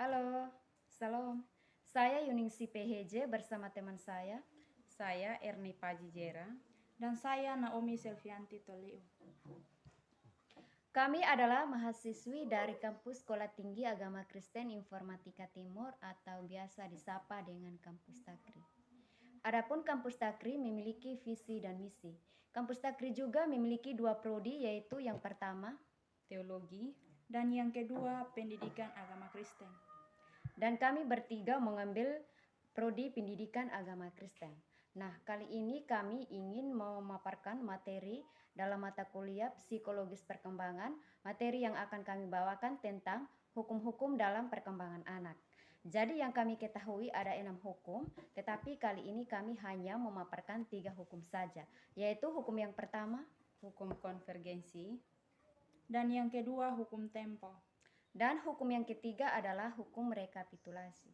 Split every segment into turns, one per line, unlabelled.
Halo, salam. Saya Yuningsi PHJ bersama teman
Saya Erni Pajijera.
Dan saya Naomi Selvianti Toliu.
Kami adalah mahasiswi dari Kampus Sekolah Tinggi Agama Kristen Informatika Timur atau biasa disapa dengan Kampus Takri. Adapun Kampus Takri memiliki visi dan misi. Kampus Takri juga memiliki dua prodi, yaitu yang pertama
Teologi.
Dan yang kedua Pendidikan Agama Kristen.
Dan kami bertiga mengambil prodi Pendidikan Agama Kristen. Nah, kali ini kami ingin memaparkan materi dalam mata kuliah Psikologis Perkembangan, materi yang akan kami bawakan tentang hukum-hukum dalam perkembangan anak. Jadi yang kami ketahui ada 6 hukum, tetapi kali ini kami hanya memaparkan 3 hukum saja, yaitu hukum yang pertama,
Hukum konvergensi.
Dan yang kedua hukum tempo.
Dan hukum yang ketiga adalah hukum rekapitulasi.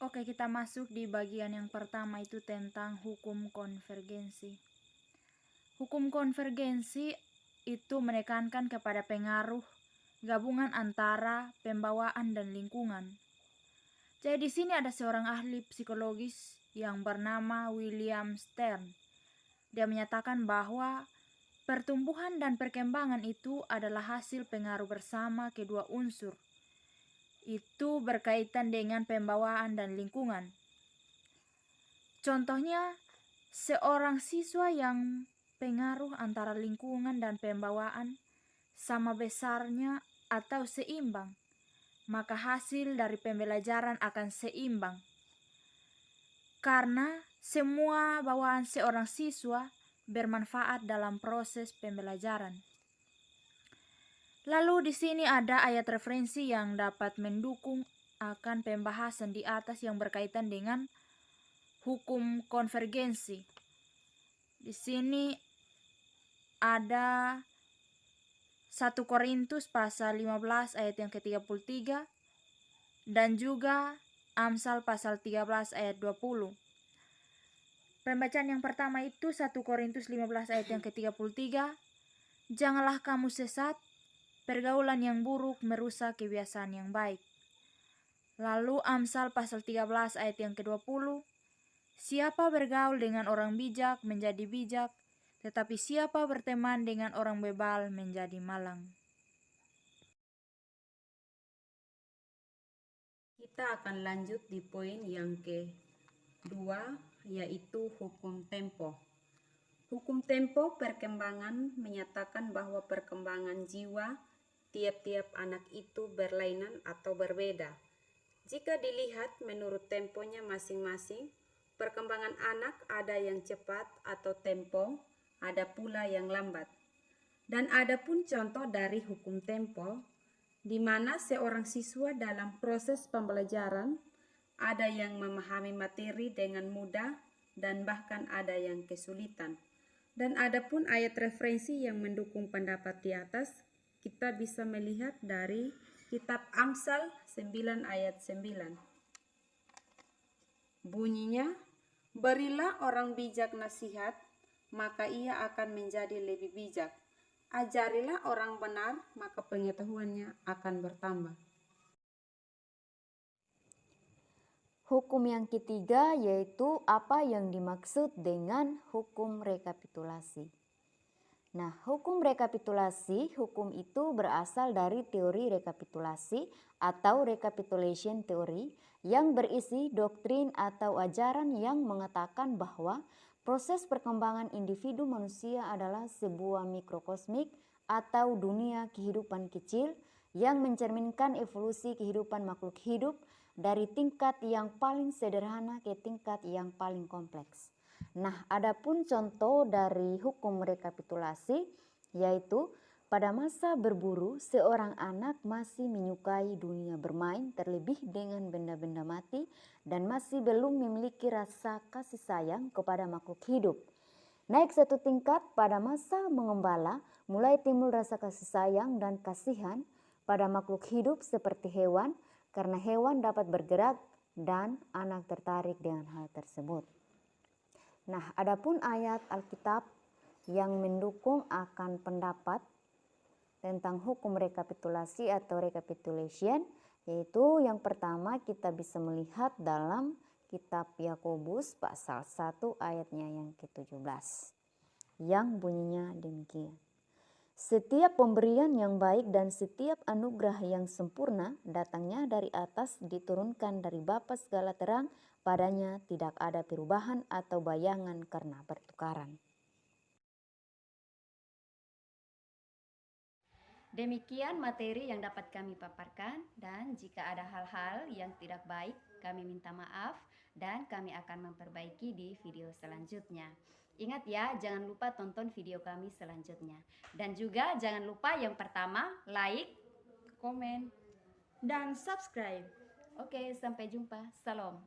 Oke, kita masuk di bagian yang pertama, itu tentang hukum konvergensi. Hukum konvergensi itu menekankan kepada pengaruh gabungan antara pembawaan dan lingkungan. Jadi di sini ada seorang ahli psikologis yang bernama William Stern. Dia menyatakan bahwa pertumbuhan dan perkembangan itu adalah hasil pengaruh bersama kedua unsur. Itu berkaitan dengan pembawaan dan lingkungan. Contohnya, seorang siswa yang pengaruh antara lingkungan dan pembawaan sama besarnya atau seimbang, maka hasil dari pembelajaran akan seimbang. Karena semua bawaan seorang siswa bermanfaat dalam proses pembelajaran. Lalu di sini ada ayat referensi yang dapat mendukung akan pembahasan di atas yang berkaitan dengan hukum konvergensi. Di sini ada 1 Korintus pasal 15 ayat yang ke-33 dan juga Amsal pasal 13 ayat 20. Pembacaan yang pertama itu 1 Korintus 15 ayat yang ke-33. Janganlah kamu sesat, pergaulan yang buruk merusak kebiasaan yang baik. Lalu Amsal pasal 13 ayat yang ke-20. Siapa bergaul dengan orang bijak menjadi bijak, tetapi siapa berteman dengan orang bebal menjadi malang.
Kita akan lanjut di poin yang kedua, yaitu hukum tempo. Hukum tempo perkembangan menyatakan bahwa perkembangan jiwa tiap-tiap anak itu berlainan atau berbeda. Jika dilihat menurut temponya masing-masing, perkembangan anak ada yang cepat atau tempo, ada pula yang lambat. Dan ada pun contoh dari hukum tempo, di mana seorang siswa dalam proses pembelajaran ada yang memahami materi dengan mudah dan bahkan ada yang kesulitan. Dan ada pun ayat referensi yang mendukung pendapat di atas. Kita bisa melihat dari kitab Amsal 9 ayat 9. Bunyinya, berilah orang bijak nasihat, maka ia akan menjadi lebih bijak. Ajarilah orang benar, maka pengetahuannya akan bertambah.
Hukum yang ketiga yaitu apa yang dimaksud dengan hukum rekapitulasi. Nah, hukum rekapitulasi, hukum itu berasal dari teori rekapitulasi atau recapitulation theory yang berisi doktrin atau ajaran yang mengatakan bahwa proses perkembangan individu manusia adalah sebuah mikrokosmik atau dunia kehidupan kecil yang mencerminkan evolusi kehidupan makhluk hidup dari tingkat yang paling sederhana ke tingkat yang paling kompleks. Nah, adapun contoh dari hukum rekapitulasi yaitu pada masa berburu seorang anak masih menyukai dunia bermain terlebih dengan benda-benda mati dan masih belum memiliki rasa kasih sayang kepada makhluk hidup. Naik satu tingkat pada masa mengembala mulai timbul rasa kasih sayang dan kasihan pada makhluk hidup seperti hewan, karena hewan dapat bergerak dan anak tertarik dengan hal tersebut. Nah, adapun ayat Alkitab yang mendukung akan pendapat tentang hukum rekapitulasi atau recapitulation, yaitu yang pertama kita bisa melihat dalam kitab Yakobus pasal 1 ayatnya yang ke-17 yang bunyinya demikian. Setiap pemberian yang baik dan setiap anugerah yang sempurna datangnya dari atas, diturunkan dari Bapa segala terang, padanya tidak ada perubahan atau bayangan karena pertukaran. Demikian materi yang dapat kami paparkan, dan jika ada hal-hal yang tidak baik kami minta maaf dan kami akan memperbaiki di video selanjutnya. Ingat ya, jangan lupa tonton video kami selanjutnya. Dan juga jangan lupa yang pertama like,
komen, dan subscribe.
Oke, sampai jumpa. Salam.